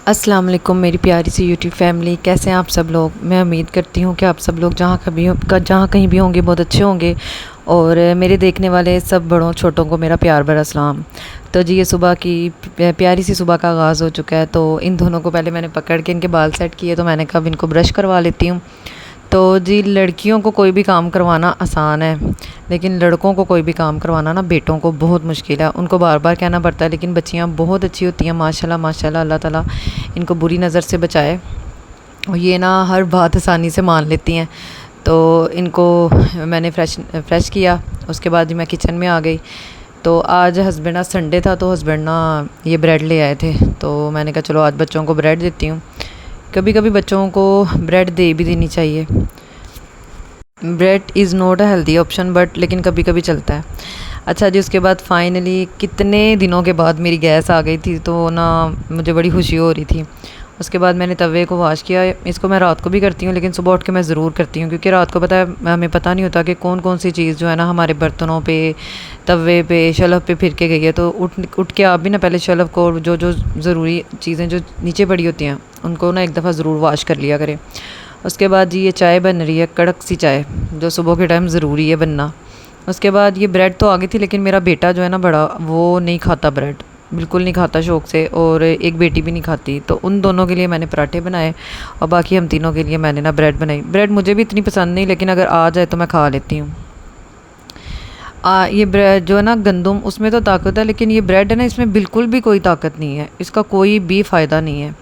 अस्सलाम वालेकुम मेरी प्यारी सी यूट्यूब फैमिली, कैसे हैं आप सब लोग। मैं उम्मीद करती हूँ कि आप सब लोग जहाँ कहीं भी होंगे बहुत अच्छे होंगे। और मेरे देखने वाले सब बड़ों छोटों को मेरा प्यार भरा सलाम। तो जी ये सुबह की प्यारी सी सुबह का आगाज़ हो चुका है। तो इन दोनों को पहले मैंने पकड़ के इनके बाल सेट किए, तो मैंने कहा अब इनको ब्रश करवा लेती हूँ। तो जी लड़कियों को कोई भी काम करवाना आसान है, लेकिन लड़कों को कोई भी काम करवाना ना बेटों को बहुत मुश्किल है। उनको बार बार कहना पड़ता है, लेकिन बच्चियाँ बहुत अच्छी होती हैं माशाल्लाह माशाल्लाह। अल्लाह ताला इनको बुरी नज़र से बचाए। और ये ना हर बात आसानी से मान लेती हैं। तो इनको मैंने फ्रेश किया। उसके बाद मैं किचन में आ गई। तो आज हस्बैंड, आज संडे था, तो हस्बैंड ना ये ब्रेड ले आए थे। तो मैंने कहा चलो आज बच्चों को ब्रेड देती हूँ। कभी कभी बच्चों को ब्रेड दे भी देनी चाहिए। Bread is not a healthy option, but लेकिन कभी कभी चलता है। अच्छा जी, उसके बाद फाइनली कितने दिनों के बाद मेरी गैस आ गई थी, तो ना मुझे बड़ी खुशी हो रही थी। उसके बाद मैंने तवे को वॉश किया। इसको मैं रात को भी करती हूँ, लेकिन सुबह उठ के मैं ज़रूर करती हूँ, क्योंकि रात को पता है हमें पता नहीं होता कि कौन कौन सी चीज़ जो है ना हमारे बर्तनों पे, तवे पे, शलभ पे फिर के गई है। तो उठ उठ के आप भी ना पहले शलभ को, जो जो ज़रूरी चीज़ें जो नीचे पड़ी होती हैं उनको ना एक दफ़ा ज़रूर वॉश कर लिया करें। उसके बाद जी ये चाय बन रही है, कड़क सी चाय, जो सुबह के टाइम ज़रूरी है बनना। उसके बाद ये ब्रेड तो आ गई थी, लेकिन मेरा बेटा जो है ना बड़ा, वो नहीं खाता ब्रेड, बिल्कुल नहीं खाता शौक़ से। और एक बेटी भी नहीं खाती। तो उन दोनों के लिए मैंने पराठे बनाए, और बाकी हम तीनों के लिए मैंने ना ब्रेड बनाई। ब्रेड मुझे भी इतनी पसंद नहीं, लेकिन अगर आ जाए तो मैं खा लेती हूँ। ये ब्रेड जो है ना गंदम, उसमें तो ताकत है, लेकिन ये ब्रेड है ना इसमें बिल्कुल भी कोई ताकत नहीं है, इसका कोई भी फ़ायदा नहीं है।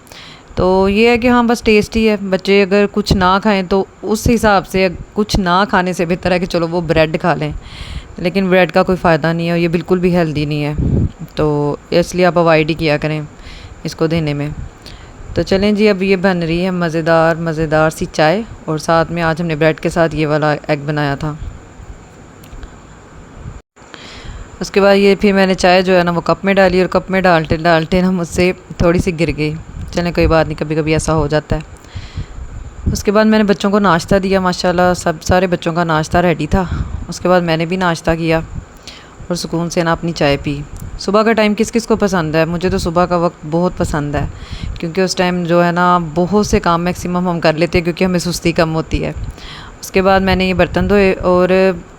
तो ये है कि हाँ बस टेस्टी है। बच्चे अगर कुछ ना खाएं तो उस हिसाब से कुछ ना खाने से बेहतर है कि चलो वो ब्रेड खा लें, लेकिन ब्रेड का कोई फ़ायदा नहीं है और ये बिल्कुल भी हेल्दी नहीं है। तो इसलिए आप अवॉइड ही किया करें इसको देने में। तो चलें जी, अब ये बन रही है मज़ेदार मज़ेदार सी चाय, और साथ में आज हमने ब्रेड के साथ ये वाला एग बनाया था। उसके बाद ये फिर मैंने चाय जो है ना वो कप में डाली, और कप में डालते डालते ना मुझसे थोड़ी सी गिर गई। चलें कोई बात नहीं, कभी कभी ऐसा हो जाता है। उसके बाद मैंने बच्चों को नाश्ता दिया, माशाल्लाह सब सारे बच्चों का नाश्ता रेडी था। उसके बाद मैंने भी नाश्ता किया और सुकून से ना अपनी चाय पी। सुबह का टाइम किस किस को पसंद है? मुझे तो सुबह का वक्त बहुत पसंद है, क्योंकि उस टाइम जो है ना बहुत से काम मैक्सिमम हम कर लेते हैं, क्योंकि हमें सुस्ती कम होती है। उसके बाद मैंने ये बर्तन धोए, और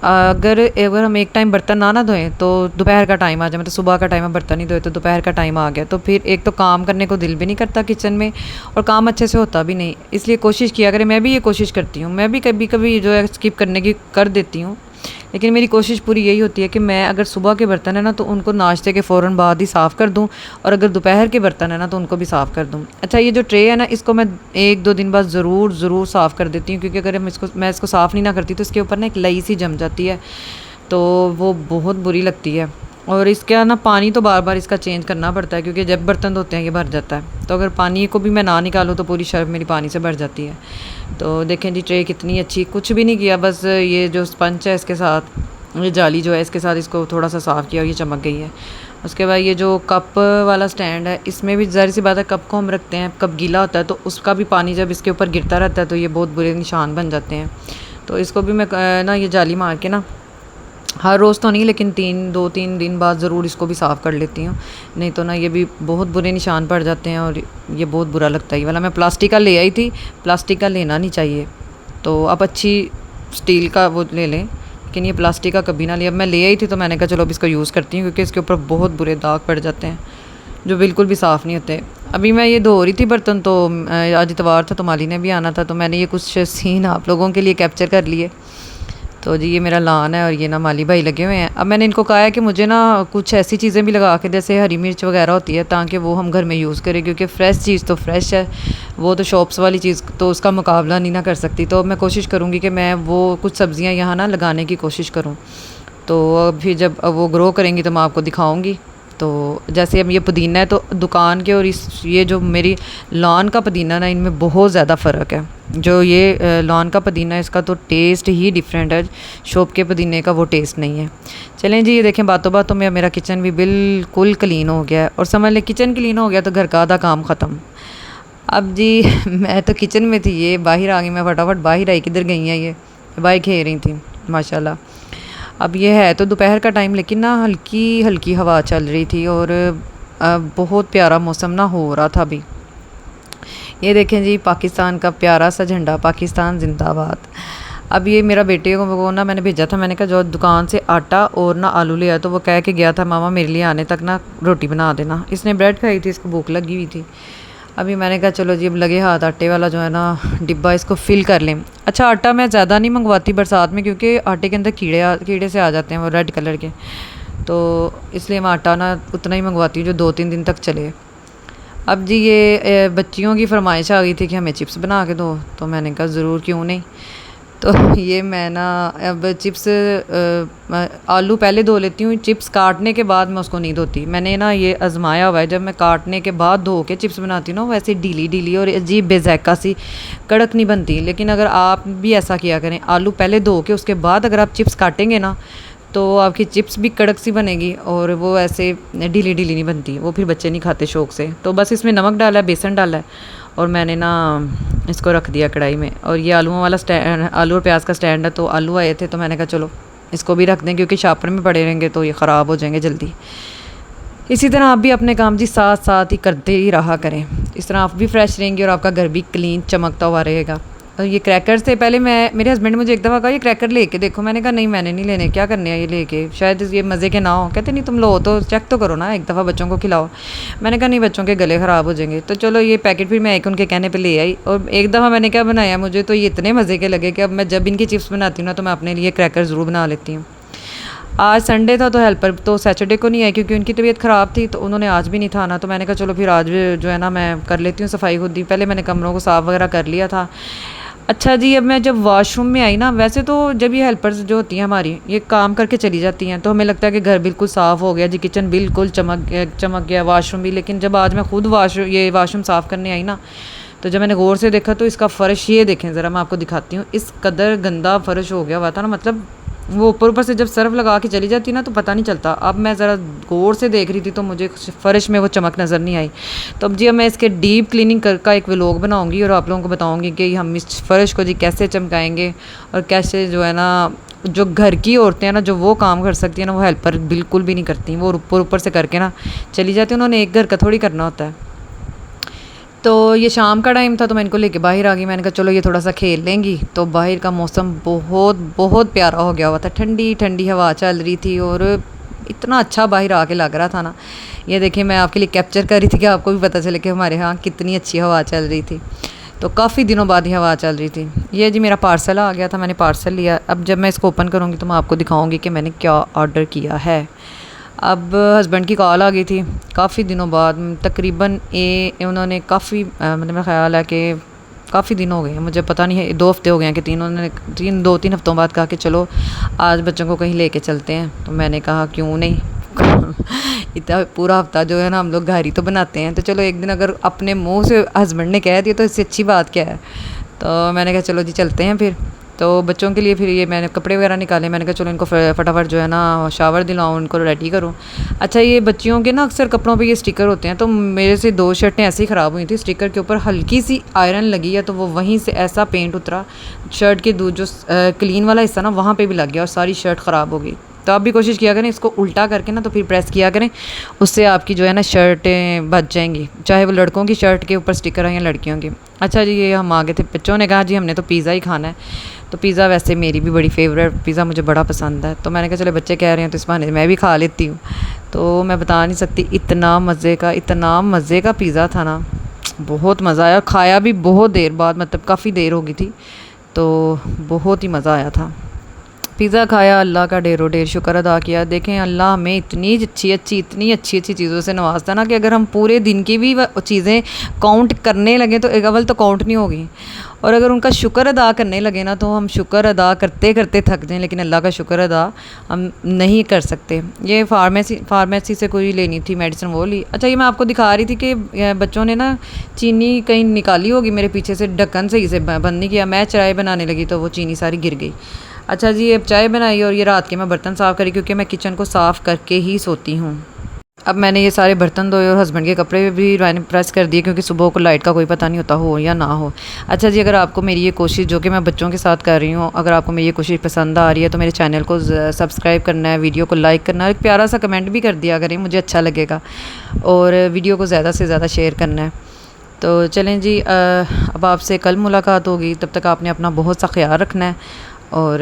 अगर अगर हम एक टाइम बर्तन ना धोएं तो दोपहर का टाइम आ जाए, मतलब सुबह का टाइम है बर्तन नहीं धोए तो दोपहर का टाइम आ गया, तो फिर एक तो काम करने को दिल भी नहीं करता किचन में, और काम अच्छे से होता भी नहीं। इसलिए कोशिश किया करें, मैं भी ये कोशिश करती हूँ, मैं भी कभी कभी जो है स्किप करने की कर देती हूँ, लेकिन मेरी कोशिश पूरी यही होती है कि मैं अगर सुबह के बर्तन है ना तो उनको नाश्ते के फ़ौरन बाद ही साफ़ कर दूं, और अगर दोपहर के बर्तन है ना तो उनको भी साफ़ कर दूं। अच्छा, ये जो ट्रे है ना इसको मैं 1-2 दिन बाद ज़रूर साफ़ कर देती हूँ, क्योंकि अगर मैं इसको साफ़ नहीं ना करती तो इसके ऊपर ना एक लई सी जम जाती है, तो वो बहुत बुरी लगती है। और इसका ना पानी तो बार बार इसका चेंज करना पड़ता है, क्योंकि जब बर्तन धोते हैं ये भर जाता है, तो अगर पानी को भी मैं ना निकालूँ तो पूरी शर्फ मेरी पानी से भर जाती है। तो देखें जी ट्रे कितनी अच्छी, कुछ भी नहीं किया, बस ये जो स्पंज है इसके साथ, ये जाली जो है इसके साथ इसको थोड़ा सा साफ़ किया और ये चमक गई है। उसके बाद ये जो कप वाला स्टैंड है, इसमें भी ज़ाहिर सी बात है कप को हम रखते हैं, कप गीला होता है तो उसका भी पानी जब इसके ऊपर गिरता रहता है तो ये बहुत बुरे निशान बन जाते हैं। तो इसको भी मैं ना ये जाली मार के ना हर रोज़ तो नहीं, लेकिन 2-3 दिन बाद ज़रूर इसको भी साफ़ कर लेती हूँ, नहीं तो ना ये भी बहुत बुरे निशान पड़ जाते हैं और ये बहुत बुरा लगता है। ये वाला मैं प्लास्टिक का ले आई थी, प्लास्टिक का लेना नहीं चाहिए, तो आप अच्छी स्टील का वो ले लें, लेकिन ये प्लास्टिक का कभी ना लिया। अब मैं ले आई थी तो मैंने कहा चलो अब इसको यूज़ करती हूँ, क्योंकि इसके ऊपर बहुत बुरे दाग पड़ जाते हैं जो बिल्कुल भी साफ़ नहीं होते। अभी मैं ये धो रही थी बर्तन, तो आज इतवार था तो माली ने भी आना था, तो मैंने ये कुछ सीन आप लोगों के लिए कैप्चर कर लिए। तो जी ये मेरा लान है और ये ना माली भाई लगे हुए हैं। अब मैंने इनको कहा है कि मुझे ना कुछ ऐसी चीज़ें भी लगा के, जैसे हरी मिर्च वगैरह होती है, ताकि वो हम घर में यूज़ करें, क्योंकि फ़्रेश चीज़ तो फ़्रेश है, वो तो शॉप्स वाली चीज़ तो उसका मुकाबला नहीं ना कर सकती। तो मैं कोशिश करूँगी कि मैं वो कुछ सब्ज़ियाँ यहाँ ना लगाने की कोशिश करूँ। तो अब फिर जब वो ग्रो करेंगी तो मैं आपको दिखाऊँगी। तो जैसे अब ये पुदीना है, तो दुकान के और ये जो मेरी लॉन का पुदीना ना, इनमें बहुत ज़्यादा फ़र्क है। जो ये लॉन का पुदीना है इसका तो टेस्ट ही डिफरेंट है, शॉप के पुदीने का वो टेस्ट नहीं है। चलें जी, ये देखें बातों बातों में मेरा किचन भी बिल्कुल क्लीन हो गया है, और समझ लें किचन क्लीन हो गया तो घर का आधा काम ख़त्म। अब जी मैं तो किचन में थी, ये बाहर आ गई, मैं फटाफट बाहर आई, किधर गई हैं ये बाहर खेल रही थी माशाल्लाह। अब ये है तो दोपहर का टाइम, लेकिन ना हल्की हल्की हवा चल रही थी, और बहुत प्यारा मौसम ना हो रहा था अभी। ये देखें जी पाकिस्तान का प्यारा सा झंडा, पाकिस्तान जिंदाबाद। अब ये मेरा बेटे को ना मैंने भेजा था, मैंने कहा जो दुकान से आटा और ना आलू ले आया, तो वो कह के गया था मामा मेरे लिए आने तक ना रोटी बना देना। इसने ब्रेड खाई थी, इसको भूख लगी हुई थी। अभी मैंने कहा चलो जी अब लगे हाथ आटे वाला जो है ना डिब्बा, इसको फिल कर लें। अच्छा आटा मैं ज़्यादा नहीं मंगवाती बरसात में, क्योंकि आटे के अंदर कीड़े से आ जाते हैं वो रेड कलर के, तो इसलिए मैं आटा ना उतना ही मंगवाती हूँ जो 2-3 दिन तक चले। अब जी ये बच्चियों की फरमाइश आ गई थी कि हमें चिप्स बना के दो, तो मैंने कहा ज़रूर क्यों नहीं। तो ये मैं ना अब चिप्स आलू पहले धो लेती हूँ, चिप्स काटने के बाद मैं उसको नहीं धोती। मैंने ना ये आजमाया हुआ है, जब मैं काटने के बाद धो के चिप्स बनाती हूँ ना वैसे ढीली ढीली और अजीब बेज़ायका सी कड़क नहीं बनती। लेकिन अगर आप भी ऐसा किया करें, आलू पहले धो के उसके बाद अगर आप चिप्स काटेंगे ना, तो आपकी चिप्स भी कड़क सी बनेगी और वो ऐसे ढीली ढीली नहीं बनती, वो फिर बच्चे नहीं खाते शौक़ से। तो बस इसमें नमक डाला है, बेसन डाला है और मैंने ना इसको रख दिया कढ़ाई में। और ये आलूओं वाला स्टैंड, आलू और प्याज का स्टैंड है, तो आलू आए थे तो मैंने कहा चलो इसको भी रख दें, क्योंकि शापर में पड़े रहेंगे तो ये ख़राब हो जाएंगे जल्दी। इसी तरह आप भी अपने काम जी साथ साथ ही करते ही रहा करें, इस तरह आप भी फ्रेश रहेंगे और आपका घर भी क्लीन चमकता हुआ रहेगा। और ये क्रैकर से पहले मेरे हस्बैंड ने मुझे एक दफ़ा कहा ये क्रैकर लेके देखो, मैंने कहा नहीं मैंने नहीं लेने, क्या करने हैं ये लेके, शायद ये मज़े के ना हो। कहते नहीं तुम लो तो चेक तो करो ना, एक दफ़ा बच्चों को खिलाओ। मैंने कहा नहीं बच्चों के गले ख़राब हो जाएंगे। तो चलो ये पैकेट फिर मैं एक उनके कहने पर ले आई, और एक दफ़ा मैंने क्या बनाया, मुझे तो ये इतने मज़े के लगे कि अब मैं जब इनकी चिप्स बनाती हूँ ना तो मैं अपने लिए क्रैकर ज़रूर बना लेती हूँ। आज संडे था तो हेल्पर तो सैटरडे को नहीं आई, क्योंकि उनकी तबीयत ख़राब थी, तो उन्होंने आज भी नहीं था ना। तो मैंने कहा चलो फिर आज जो है ना मैं कर लेती हूँ सफाई खुद ही। पहले मैंने कमरों को साफ़ वगैरह कर लिया था। अच्छा जी अब मैं जब वॉशरूम में आई ना, वैसे तो जब ये हेल्पर्स जो होती हैं हमारी ये काम करके चली जाती हैं तो हमें लगता है कि घर बिल्कुल साफ़ हो गया जी, किचन बिल्कुल चमक गया, वॉशरूम भी। लेकिन जब आज मैं खुद वॉशरूम साफ़ करने आई ना, तो जब मैंने गौर से देखा तो इसका फ़र्श ये देखें ज़रा, मैं आपको दिखाती हूँ, इस कदर गंदा फ़र्श हो गया हुआ था ना, मतलब वो ऊपर से जब सर्फ लगा के चली जाती ना तो पता नहीं चलता। अब मैं ज़रा गौर से देख रही थी तो मुझे फ़र्श में वो चमक नज़र नहीं आई। तो अब जी अब मैं इसके डीप क्लीनिंग का एक व्लॉग बनाऊंगी और आप लोगों को बताऊंगी कि हम इस फ़र्श को जी कैसे चमकाएंगे और कैसे जो है ना जो घर की औरतें हैं ना जो वो काम कर सकती हैं ना, वो हेल्पर बिल्कुल भी नहीं करती, वो ऊपर से करके ना चली जाती हैं। उन्होंने एक घर का थोड़ी करना होता है। तो ये शाम का टाइम था तो मैं इनको लेके बाहर आ गई। मैंने कहा चलो ये थोड़ा सा खेल लेंगी। तो बाहर का मौसम बहुत बहुत प्यारा हो गया हुआ था, ठंडी ठंडी हवा चल रही थी और इतना अच्छा बाहर आके लग रहा था ना। ये देखिए मैं आपके लिए कैप्चर कर रही थी कि आपको भी पता चले कि हमारे यहाँ कितनी अच्छी हवा चल रही थी। तो काफ़ी दिनों बाद ही हवा चल रही थी। ये जी मेरा पार्सल आ गया था, मैंने पार्सल लिया। अब जब मैं इसको ओपन करूँगी तो मैं आपको दिखाऊँगी कि मैंने क्या ऑर्डर किया है। अब हस्बैंड की कॉल आ गई थी काफ़ी दिनों बाद, तकरीबन उन्होंने काफ़ी मतलब मेरा ख़्याल है कि काफ़ी दिन हो गए हैं, मुझे पता नहीं है 2 हफ्ते हो गए हैं कि 2-3 हफ्तों बाद कहा कि चलो आज बच्चों को कहीं लेके चलते हैं। तो मैंने कहा क्यों नहीं इतना पूरा हफ्ता जो है ना हम लोग घर ही तो बनाते हैं, तो चलो एक दिन अगर अपने मुँह से हस्बैंड ने कह दिया तो इससे अच्छी बात क्या है। तो मैंने कहा चलो जी चलते हैं फिर। तो बच्चों के लिए फिर ये मैंने कपड़े वगैरह निकाले, मैंने कहा चलो इनको फटाफट जो है ना शावर दिलाऊं, उनको रेडी करूं। अच्छा ये बच्चियों के ना अक्सर कपड़ों पे ये स्टिकर होते हैं, तो मेरे से 2 शर्टें ऐसे ही ख़राब हुई थी, स्टिकर के ऊपर हल्की सी आयरन लगी है तो वो वहीं से ऐसा पेंट उतरा, शर्ट के जो क्लीन वाला हिस्सा ना वहाँ पर भी लग गया और सारी शर्ट ख़राब हो गई। तो आप भी कोशिश किया करें इसको उल्टा करके ना तो फिर प्रेस किया करें, उससे आपकी जो है ना शर्टें बच जाएंगी, चाहे वो लड़कों की शर्ट के ऊपर स्टिकर है या लड़कियों की। अच्छा जी ये हम आ गए थे, बच्चों ने कहा जी हमने तो पिज़्ज़ा ही खाना है। तो पिज़्ज़ा वैसे मेरी भी बड़ी फेवरेट, पिज़्ज़ा मुझे बड़ा पसंद है। तो मैंने कहा चलो बच्चे कह रहे हैं तो इस बहाने मैं भी खा लेती हूँ। तो मैं बता नहीं सकती इतना मज़े का पिज़्ज़ा था ना, बहुत मज़ा आया। खाया भी बहुत देर बाद, मतलब काफ़ी देर हो गई थी, तो बहुत ही मज़ा आया था। पिज़्ज़ा खाया, अल्लाह का ढेरों ढेर शुक्र अदा किया। देखें अल्लाह हमें इतनी अच्छी चीज़ों से नवाजता ना कि अगर हम पूरे दिन की भी चीज़ें काउंट करने लगे तो एक अव्वल तो काउंट नहीं होगी, और अगर उनका शुक्र अदा करने लगे ना तो हम शुक्र अदा करते करते थक जाएं, लेकिन अल्लाह का शुक्र अदा हम नहीं कर सकते। ये फार्मेसी से कोई लेनी थी मेडिसिन, वो ली। अच्छा ये मैं आपको दिखा रही थी कि बच्चों ने ना चीनी कहीं निकाली होगी मेरे पीछे से, ढक्कन से इसे बंद नहीं किया। मैं चाय बनाने लगी तो वो चीनी सारी गिर गई। अच्छा जी अब चाय बनाई और ये रात के मैं बर्तन साफ़ करी, क्योंकि मैं किचन को साफ़ करके ही सोती हूँ। अब मैंने ये सारे बर्तन धोए और हस्बैंड के कपड़े भी मैंने प्रेस कर दिए, क्योंकि सुबह को लाइट का कोई पता नहीं होता हो या ना हो। अच्छा जी अगर आपको मेरी ये कोशिश जो कि मैं बच्चों के साथ कर रही हूँ, अगर आपको मेरी ये कोशिश पसंद आ रही है तो मेरे चैनल को सब्सक्राइब करना है, वीडियो को लाइक करना है, एक प्यारा सा कमेंट भी कर दिया करें, मुझे अच्छा लगेगा, और वीडियो को ज़्यादा से ज़्यादा शेयर करना है। तो चलें जी, अब आपसे कल मुलाकात होगी। तब तक आपने अपना बहुत सा ख्याल रखना है और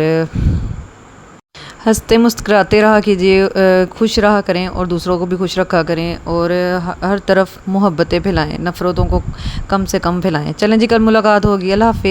हंसते मुस्कुराते रहा कीजिए, खुश रहा करें और दूसरों को भी खुश रखा करें और हर तरफ मोहब्बतें फैलाएं, नफ़रतों को कम से कम फैलाएं। चलें जी, कल मुलाकात होगी। अल्लाह हाफ़िज़।